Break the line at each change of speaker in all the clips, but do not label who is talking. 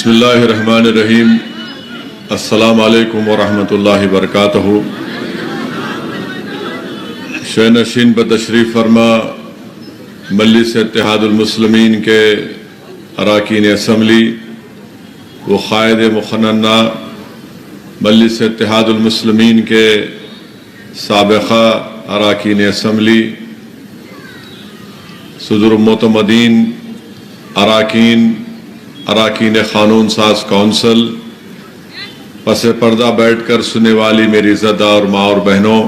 بسم اللہ الرحمن الرحیم السلام علیکم ورحمۃ اللہ وبرکاتہ۔ شہ نشین پر تشریف فرما مجلس اتحاد المسلمین کے اراکین اسمبلی و قائد مقننہ مجلس اتحاد المسلمین کے سابقہ اراکین اسمبلی، صدر معتمدین، اراکین قانون ساز کونسل، پس پردہ بیٹھ کر سننے والی میری عزتدار ماں اور بہنوں،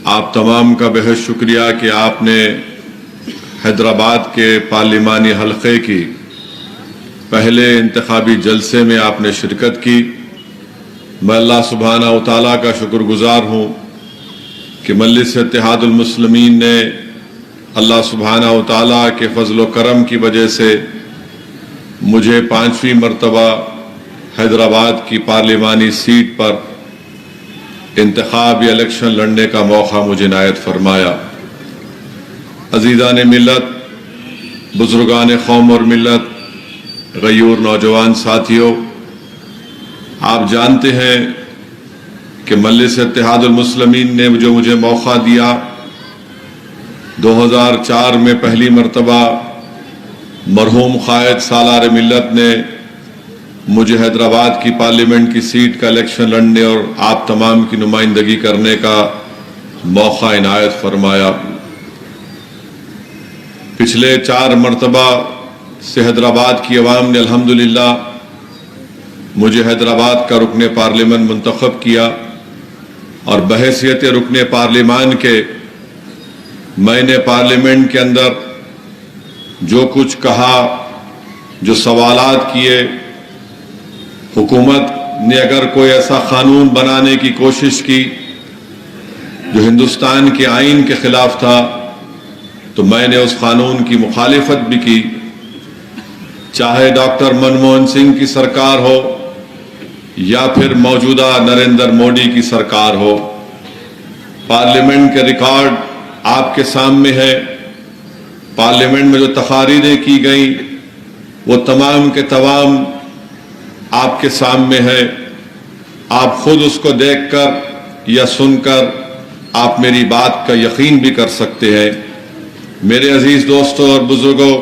آپ تمام کا بہت شکریہ کہ آپ نے حیدرآباد کے پارلیمانی حلقے کی پہلے انتخابی جلسے میں آپ نے شرکت کی۔ میں اللہ سبحانہ و تعالیٰ کا شکر گزار ہوں کہ مجلس اتحاد المسلمین نے اللہ سبحانہ و تعالیٰ کے فضل و کرم کی وجہ سے مجھے 5ویں مرتبہ حیدرآباد کی پارلیمانی سیٹ پر انتخاب یا الیکشن لڑنے کا موقع مجھے عنایت فرمایا۔ عزیزان ملت، بزرگان قوم اور ملت، غیور نوجوان ساتھیوں، آپ جانتے ہیں کہ مجلس اتحاد المسلمین نے جو مجھے موقع دیا، 2004 میں پہلی مرتبہ مرحوم قائد سالار ملت نے مجھے حیدرآباد کی پارلیمنٹ کی سیٹ کا الیکشن لڑنے اور آپ تمام کی نمائندگی کرنے کا موقع عنایت فرمایا۔ پچھلے 4 مرتبہ سے حیدرآباد کی عوام نے الحمدللہ مجھے حیدرآباد کا رکن پارلیمنٹ منتخب کیا، اور بحیثیت رکن پارلیمان کے میں نے پارلیمنٹ کے اندر جو کچھ کہا، جو سوالات کیے، حکومت نے اگر کوئی ایسا قانون بنانے کی کوشش کی جو ہندوستان کے آئین کے خلاف تھا تو میں نے اس قانون کی مخالفت بھی کی، چاہے ڈاکٹر منموہن سنگھ کی سرکار ہو یا پھر موجودہ نریندر مودی کی سرکار ہو۔ پارلیمنٹ کے ریکارڈ آپ کے سامنے ہے۔ پارلیمنٹ میں جو تقاریریں کی گئیں وہ تمام کے تمام آپ کے سامنے ہے۔ آپ خود اس کو دیکھ کر یا سن کر آپ میری بات کا یقین بھی کر سکتے ہیں۔ میرے عزیز دوستوں اور بزرگوں،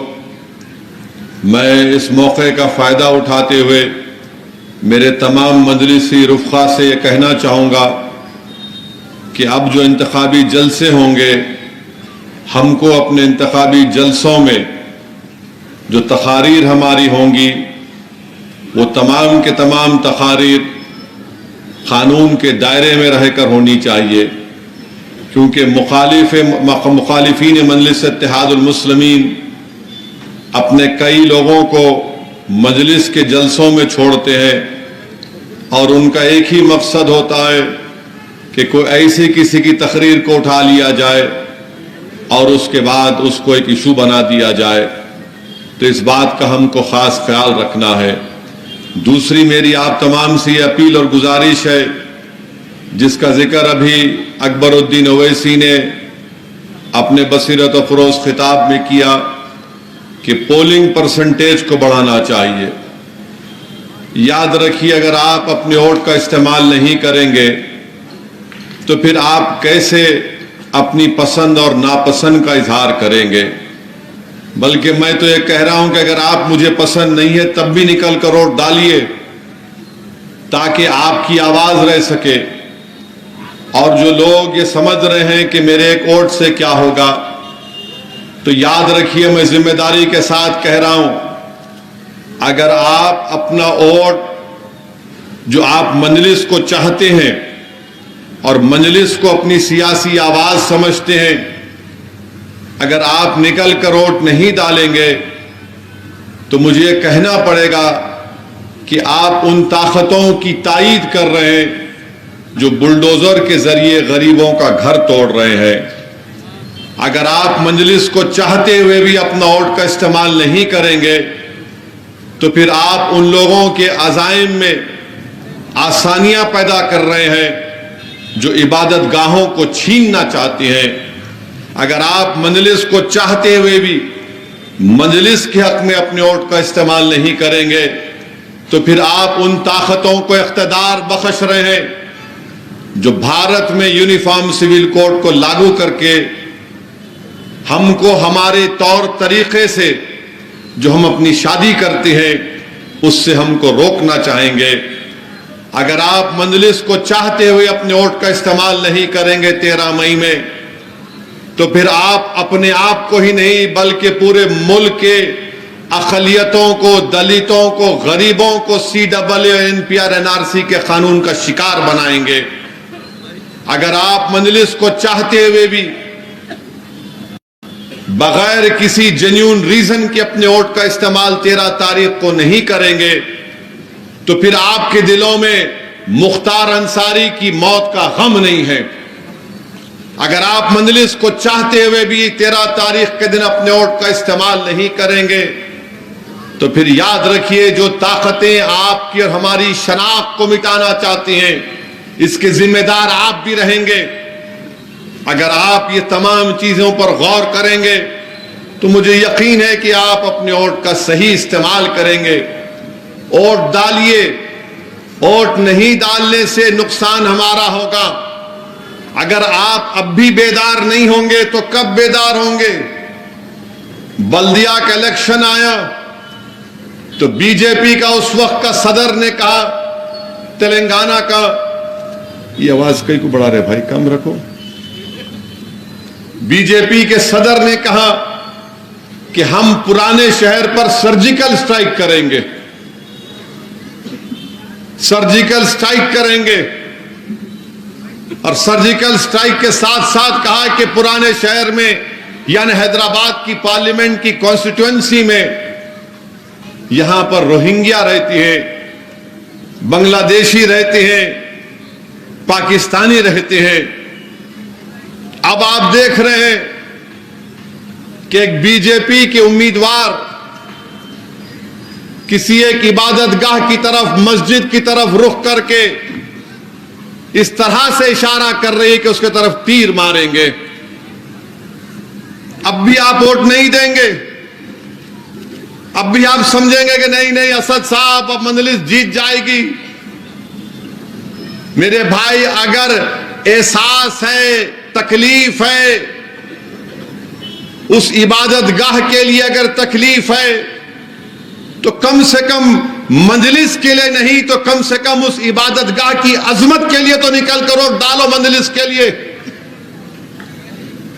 میں اس موقع کا فائدہ اٹھاتے ہوئے میرے تمام مجلسی رفقا سے یہ کہنا چاہوں گا کہ اب جو انتخابی جلسے ہوں گے، ہم کو اپنے انتخابی جلسوں میں جو تقاریر ہماری ہوں گی وہ تمام کے تمام تقاریر قانون کے دائرے میں رہ کر ہونی چاہیے، کیونکہ مخالفین مجلس اتحاد المسلمین اپنے کئی لوگوں کو مجلس کے جلسوں میں چھوڑتے ہیں، اور ان کا ایک ہی مقصد ہوتا ہے کہ کوئی ایسی کسی کی تقریر کو اٹھا لیا جائے اور اس کے بعد اس کو ایک ایشو بنا دیا جائے۔ تو اس بات کا ہم کو خاص خیال رکھنا ہے۔ دوسری میری آپ تمام سے یہ اپیل اور گزارش ہے، جس کا ذکر ابھی اکبر الدین اویسی نے اپنے بصیرت افروز خطاب میں کیا کہ پولنگ پرسنٹیج کو بڑھانا چاہیے۔ یاد رکھیے، اگر آپ اپنے ووٹ کا استعمال نہیں کریں گے تو پھر آپ کیسے اپنی پسند اور ناپسند کا اظہار کریں گے؟ بلکہ میں تو یہ کہہ رہا ہوں کہ اگر آپ مجھے پسند نہیں ہے تب بھی نکل کر ووٹ ڈالیے، تاکہ آپ کی آواز رہ سکے۔ اور جو لوگ یہ سمجھ رہے ہیں کہ میرے ایک ووٹ سے کیا ہوگا، تو یاد رکھیے، میں ذمہ داری کے ساتھ کہہ رہا ہوں، اگر آپ اپنا ووٹ جو آپ مجلس کو چاہتے ہیں اور مجلس کو اپنی سیاسی آواز سمجھتے ہیں، اگر آپ نکل کر ووٹ نہیں ڈالیں گے تو مجھے یہ کہنا پڑے گا کہ آپ ان طاقتوں کی تائید کر رہے ہیں جو بلڈوزر کے ذریعے غریبوں کا گھر توڑ رہے ہیں۔ اگر آپ مجلس کو چاہتے ہوئے بھی اپنا ووٹ کا استعمال نہیں کریں گے تو پھر آپ ان لوگوں کے عزائم میں آسانیاں پیدا کر رہے ہیں جو عبادت گاہوں کو چھیننا چاہتے ہیں۔ اگر آپ مجلس کو چاہتے ہوئے بھی مجلس کے حق میں اپنے ووٹ کا استعمال نہیں کریں گے تو پھر آپ ان طاقتوں کو اقتدار بخش رہے ہیں جو بھارت میں یونیفارم سول کوڈ کو لاگو کر کے ہم کو ہمارے طور طریقے سے جو ہم اپنی شادی کرتے ہیں اس سے ہم کو روکنا چاہیں گے۔ اگر آپ مجلس کو چاہتے ہوئے اپنے ووٹ کا استعمال نہیں کریں گے 13 مئی میں تو پھر آپ اپنے آپ کو ہی نہیں بلکہ پورے ملک کے اقلیتوں کو، دلتوں کو، غریبوں کو CAA، NPR، NRC کے قانون کا شکار بنائیں گے۔ اگر آپ مجلس کو چاہتے ہوئے بھی بغیر کسی جینیون ریزن کے اپنے ووٹ کا استعمال 13 تاریخ کو نہیں کریں گے تو پھر آپ کے دلوں میں مختار انصاری کی موت کا غم نہیں ہے۔ اگر آپ مجلس کو چاہتے ہوئے بھی 13 تاریخ کے دن اپنے ووٹ کا استعمال نہیں کریں گے تو پھر یاد رکھیے جو طاقتیں آپ کی اور ہماری شناخت کو مٹانا چاہتی ہیں اس کے ذمہ دار آپ بھی رہیں گے۔ اگر آپ یہ تمام چیزوں پر غور کریں گے تو مجھے یقین ہے کہ آپ اپنے ووٹ کا صحیح استعمال کریں گے۔ ووٹ ڈالیے، ووٹ نہیں ڈالنے سے نقصان ہمارا ہوگا۔ اگر آپ اب بھی بیدار نہیں ہوں گے تو کب بیدار ہوں گے؟ بلدیہ کا الیکشن آیا تو BJP کا اس وقت کا صدر نے کہا، تلنگانہ کا، یہ آواز کئی کو بڑھا رہے بھائی کم رکھو، BJP کے صدر نے کہا کہ ہم پرانے شہر پر سرجیکل سٹرائک کریں گے، سرجیکل سٹرائک کریں گے، اور سرجیکل سٹرائک کے ساتھ ساتھ کہا کہ پرانے شہر میں یعنی حیدرآباد کی پارلیمنٹ کی کانسٹیٹوئنسی میں یہاں پر روہنگیا رہتی ہیں، بنگلہ دیشی رہتے ہیں، پاکستانی رہتے ہیں۔ اب آپ دیکھ رہے ہیں کہ ایک BJP کے امیدوار کسی ایک عبادت گاہ کی طرف، مسجد کی طرف رخ کر کے اس طرح سے اشارہ کر رہی ہے کہ اس کے طرف تیر ماریں گے۔ اب بھی آپ ووٹ نہیں دیں گے؟ اب بھی آپ سمجھیں گے کہ نہیں اسد صاحب اب مجلس جیت جائے گی؟ میرے بھائی، اگر احساس ہے، تکلیف ہے، اس عبادت گاہ کے لیے اگر تکلیف ہے تو کم سے کم مجلس کے لیے نہیں تو کم سے کم اس عبادت گاہ کی عظمت کے لیے تو نکل کر ووٹ ڈالو مجلس کے لیے۔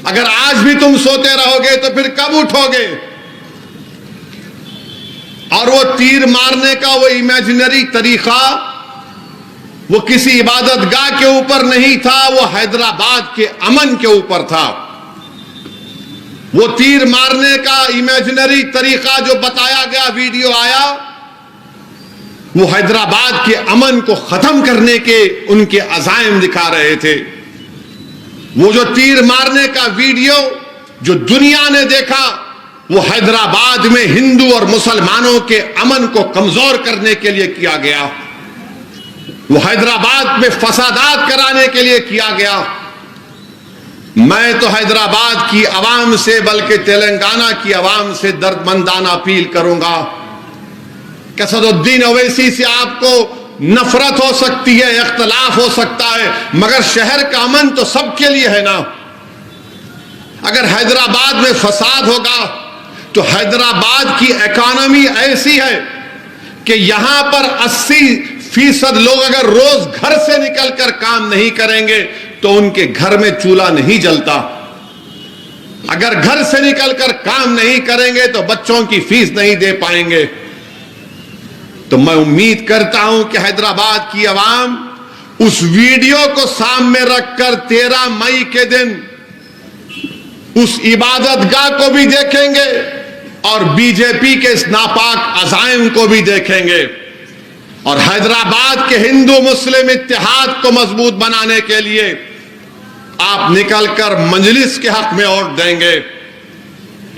اگر آج بھی تم سوتے رہو گے تو پھر کب اٹھو گے؟ اور وہ تیر مارنے کا وہ امیجنری طریقہ وہ کسی عبادت گاہ کے اوپر نہیں تھا، وہ حیدرآباد کے امن کے اوپر تھا۔ وہ تیر مارنے کا امیجنری طریقہ جو بتایا گیا، ویڈیو آیا، وہ حیدرآباد کے امن کو ختم کرنے کے ان کے عزائم دکھا رہے تھے۔ وہ جو تیر مارنے کا ویڈیو جو دنیا نے دیکھا وہ حیدرآباد میں ہندو اور مسلمانوں کے امن کو کمزور کرنے کے لیے کیا گیا، وہ حیدرآباد میں فسادات کرانے کے لیے کیا گیا۔ میں تو حیدرآباد کی عوام سے بلکہ تلنگانہ کی عوام سے دردمندانہ اپیل کروں گا کہ اسد الدین اویسی سے آپ کو نفرت ہو سکتی ہے، اختلاف ہو سکتا ہے، مگر شہر کا امن تو سب کے لیے ہے نا۔ اگر حیدرآباد میں فساد ہوگا تو حیدرآباد کی اکانومی ایسی ہے کہ یہاں پر 80% لوگ اگر روز گھر سے نکل کر کام نہیں کریں گے تو ان کے گھر میں چولہا نہیں جلتا۔ اگر گھر سے نکل کر کام نہیں کریں گے تو بچوں کی فیس نہیں دے پائیں گے۔ تو میں امید کرتا ہوں کہ حیدرآباد کی عوام اس ویڈیو کو سامنے رکھ کر 13 مئی کے دن اس عبادت گاہ کو بھی دیکھیں گے اور BJP کے اس ناپاک عزائم کو بھی دیکھیں گے، اور حیدرآباد کے ہندو مسلم اتحاد کو مضبوط بنانے کے لیے آپ نکل کر مجلس کے حق میں ووٹ دیں گے۔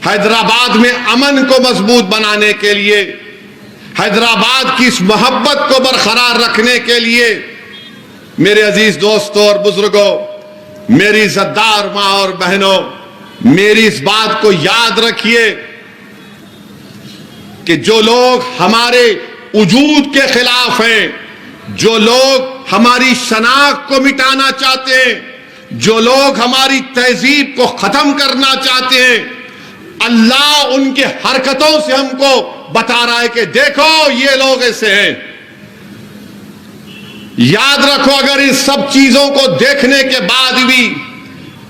حیدرآباد میں امن کو مضبوط بنانے کے لیے، حیدرآباد کی اس محبت کو برقرار رکھنے کے لیے میرے عزیز دوستوں اور بزرگوں، میری عزتدار ماں اور بہنوں، میری اس بات کو یاد رکھیے کہ جو لوگ ہمارے وجود کے خلاف ہیں، جو لوگ ہماری شناخت کو مٹانا چاہتے ہیں، جو لوگ ہماری تہذیب کو ختم کرنا چاہتے ہیں، اللہ ان کے حرکتوں سے ہم کو بتا رہا ہے کہ دیکھو یہ لوگ ایسے ہیں۔ یاد رکھو، اگر اس سب چیزوں کو دیکھنے کے بعد بھی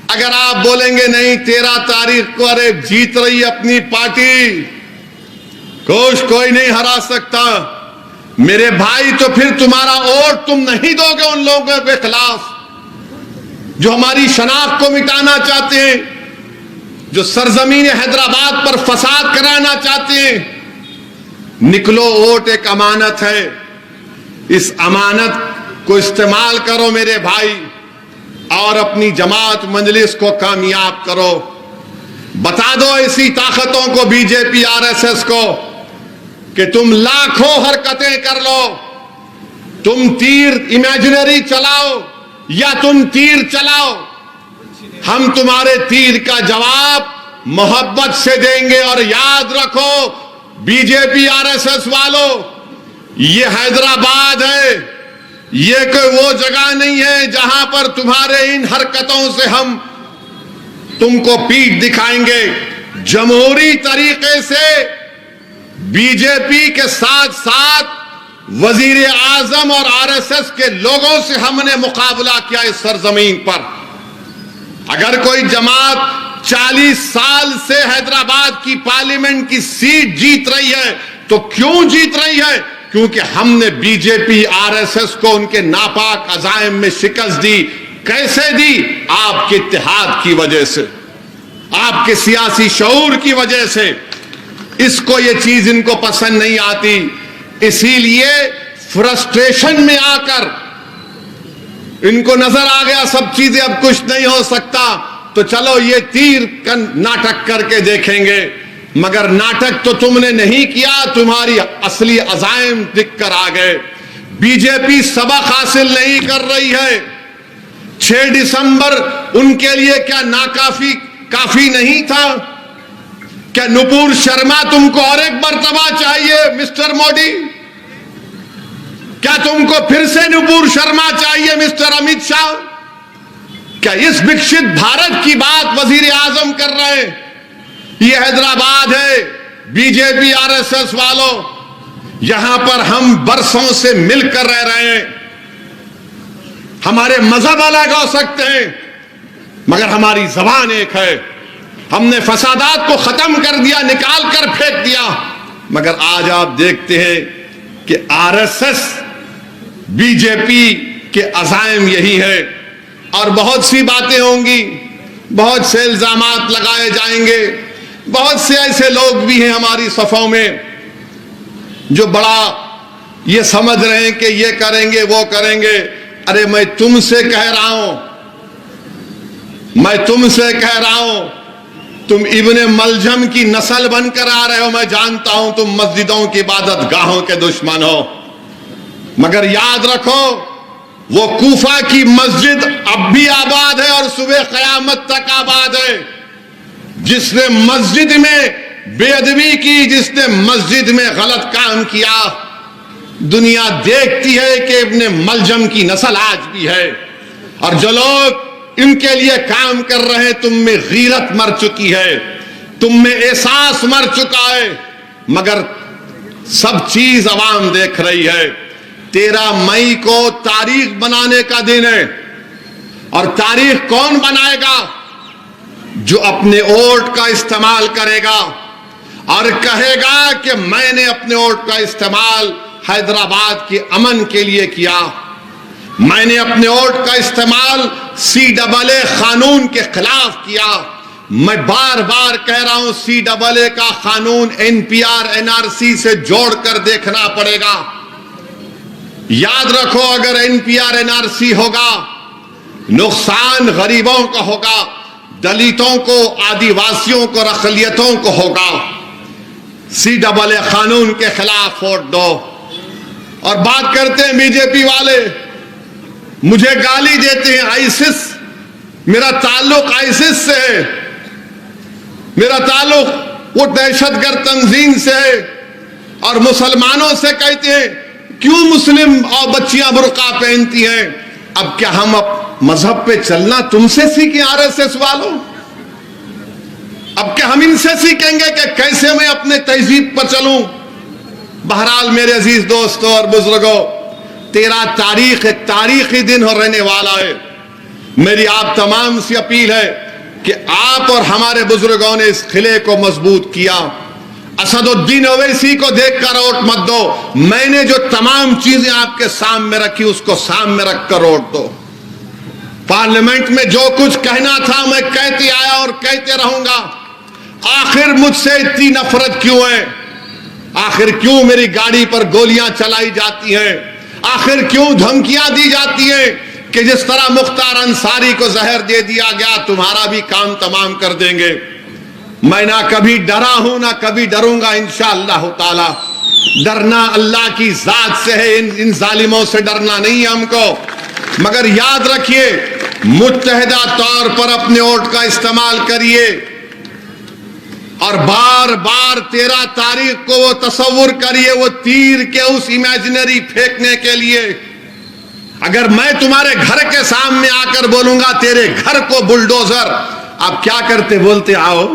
اگر آپ بولیں گے نہیں 13 تاریخ کو ارے جیت رہی اپنی پارٹی، کوئی نہیں ہرا سکتا، میرے بھائی تو پھر تمہارا ووٹ تم نہیں دو گے ان لوگوں کے خلاف جو ہماری شناخت کو مٹانا چاہتے ہیں، جو سرزمین حیدرآباد پر فساد کرانا چاہتے ہیں۔ نکلو، ووٹ ایک امانت ہے، اس امانت کو استعمال کرو میرے بھائی، اور اپنی جماعت مجلس کو کامیاب کرو۔ بتا دو ایسی طاقتوں کو، be J P R S S کو، کہ تم لاکھوں حرکتیں کر لو، تم تیر امیجنری چلاؤ یا تم تیر چلاؤ، ہم تمہارے تیر کا جواب محبت سے دیں گے۔ اور یاد رکھو B J P R S S والو، یہ حیدرآباد ہے، یہ کوئی وہ جگہ نہیں ہے جہاں پر تمہارے ان حرکتوں سے ہم تم کو پیٹھ دکھائیں گے۔ جمہوری طریقے سے بی جے پی کے ساتھ ساتھ وزیر اعظم اور آر ایس ایس کے لوگوں سے ہم نے مقابلہ کیا اس سرزمین پر۔ اگر کوئی جماعت 40 سال سے حیدرآباد کی پارلیمنٹ کی سیٹ جیت رہی ہے تو کیوں جیت رہی ہے؟ کیونکہ ہم نے be J P R S S کو ان کے ناپاک عزائم میں شکست دی۔ کیسے دی؟ آپ کے اتحاد کی وجہ سے، آپ کے سیاسی شعور کی وجہ سے۔ اس کو یہ چیز ان کو پسند نہیں آتی، اسی لیے فرسٹریشن میں آ کر ان کو نظر آ گیا سب چیزیں اب کچھ نہیں ہو سکتا، تو چلو یہ تیر کا ناٹک کر کے دیکھیں گے۔ مگر ناٹک تو تم نے نہیں کیا، تمہاری اصلی عزائم دکھ کر آ گئے۔ بی جے پی سبق حاصل نہیں کر رہی ہے۔ 6 دسمبر ان کے لیے کیا کافی نہیں تھا؟ کیا نپور شرما تم کو اور ایک مرتبہ چاہیے مسٹر مودی؟ کیا تم کو پھر سے نپور شرما چاہیے مسٹر امت شاہ؟ کیا اس وکست بھارت کی بات وزیر اعظم کر رہے ہیں؟ یہ حیدرآباد ہے، be J P R S S والوں، یہاں پر ہم برسوں سے مل کر رہ رہے ہیں۔ ہمارے مذہب الگ ہو سکتے ہیں مگر ہماری زبان ایک ہے۔ ہم نے فسادات کو ختم کر دیا، نکال کر پھینک دیا، مگر آج آپ دیکھتے ہیں کہ R S S B J P کے عزائم یہی ہے۔ اور بہت سی باتیں ہوں گی، بہت سے الزامات لگائے جائیں گے، بہت سے ایسے لوگ بھی ہیں ہماری صفوں میں جو بڑا یہ سمجھ رہے ہیں کہ یہ کریں گے وہ کریں گے۔ ارے میں تم سے کہہ رہا ہوں، تم ابن ملجم کی نسل بن کر آ رہے ہو، میں جانتا ہوں تم مسجدوں کی عبادت گاہوں کے دشمن ہو، مگر یاد رکھو وہ کوفہ کی مسجد اب بھی آباد ہے اور صبح قیامت تک آباد ہے۔ جس نے مسجد میں بے ادبی کی، جس نے مسجد میں غلط کام کیا، دنیا دیکھتی ہے کہ ابن ملجم کی نسل آج بھی ہے۔ اور جو لوگ ان کے لیے کام کر رہے ہیں، تم میں غیرت مر چکی ہے، تم میں احساس مر چکا ہے، مگر سب چیز عوام دیکھ رہی ہے۔ 13 مئی کو تاریخ بنانے کا دن ہے، اور تاریخ کون بنائے گا؟ جو اپنے ووٹ کا استعمال کرے گا اور کہے گا کہ میں نے اپنے ووٹ کا استعمال حیدرآباد کے امن کے لیے کیا، میں نے اپنے ووٹ کا استعمال CAA قانون کے خلاف کیا۔ میں بار بار کہہ رہا ہوں CAA کا قانون NPR NRC سے جوڑ کر دیکھنا پڑے گا۔ یاد رکھو اگر NPR NRC ہوگا، نقصان غریبوں کا ہوگا، دلتوں کو، آدیواسیوں کو، اقلیتوں کو ہوگا۔ CAA قانون کے خلاف ووٹ دو۔ اور بات کرتے ہیں بی جے پی والے، مجھے گالی دیتے ہیں آئیسس، میرا تعلق آئیسس سے ہے، میرا تعلق وہ دہشت گرد تنظیم سے ہے اور مسلمانوں سے کہتے ہیں کیوں مسلم اور بچیاں برقع پہنتی ہیں؟ اب کیا ہم مذہب پہ چلنا تم سے سیکھیں RSS والوں؟ اب کیا ہم ان سے سیکھیں گے کہ کیسے میں اپنے تہذیب پر چلوں؟ بہرحال میرے عزیز دوستوں اور بزرگوں، 13 تاریخ ایک تاریخی دن ہو رہنے والا ہے۔ میری آپ تمام سے اپیل ہے کہ آپ اور ہمارے بزرگوں نے اس قلعے کو مضبوط کیا۔ اسد الدین اویسی کو دیکھ کر ووٹ مت دو، میں نے جو تمام چیزیں آپ کے سامنے رکھی اس کو سامنے رکھ کر ووٹ دو۔ پارلیمنٹ میں جو کچھ کہنا تھا میں کہتے آیا اور کہتے رہوں گا۔ آخر مجھ سے اتنی نفرت کیوں ہے؟ آخر کیوں میری گاڑی پر گولیاں چلائی جاتی ہیں؟ آخر کیوں دھمکیاں دی جاتی ہیں کہ جس طرح مختار انصاری کو زہر دے دیا گیا تمہارا بھی کام تمام کر دیں گے؟ میں نہ کبھی ڈرا ہوں نہ کبھی ڈروں گا انشاءاللہ تعالی۔ ڈرنا اللہ کی ذات سے ہے، ان ظالموں سے ڈرنا نہیں ہم کو۔ مگر یاد رکھیے، متحدہ طور پر اپنے ووٹ کا استعمال کریے اور بار بار 13 تاریخ کو وہ تصور کریے، وہ تیر کے اس امیجنری پھینکنے کے لیے۔ اگر میں تمہارے گھر کے سامنے آ کر بولوں گا تیرے گھر کو بلڈوزر، آپ کیا کرتے؟ بولتے آؤ۔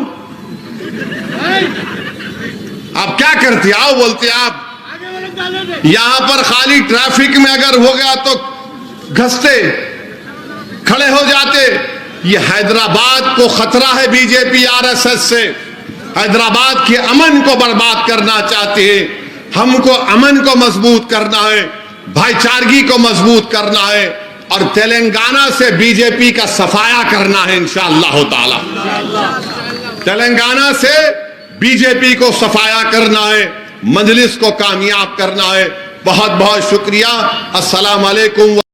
آپ کیا کرتے؟ آؤ بولتے آپ۔ یہاں پر خالی ٹریفک میں اگر ہو گیا تو گھستے کھڑے ہو جاتے۔ یہ حیدرآباد کو خطرہ ہے بی جے پی RSS سے۔ حیدرآباد کے امن کو برباد کرنا چاہتے ہیں۔ ہم کو امن کو مضبوط کرنا ہے، بھائی چارگی کو مضبوط کرنا ہے، اور تلنگانہ سے بی جے پی کا صفایا کرنا ہے انشاءاللہ تعالی۔ تلنگانہ سے بی جے پی کو صفایا کرنا ہے، مجلس کو کامیاب کرنا ہے۔ بہت بہت شکریہ۔ السلام علیکم۔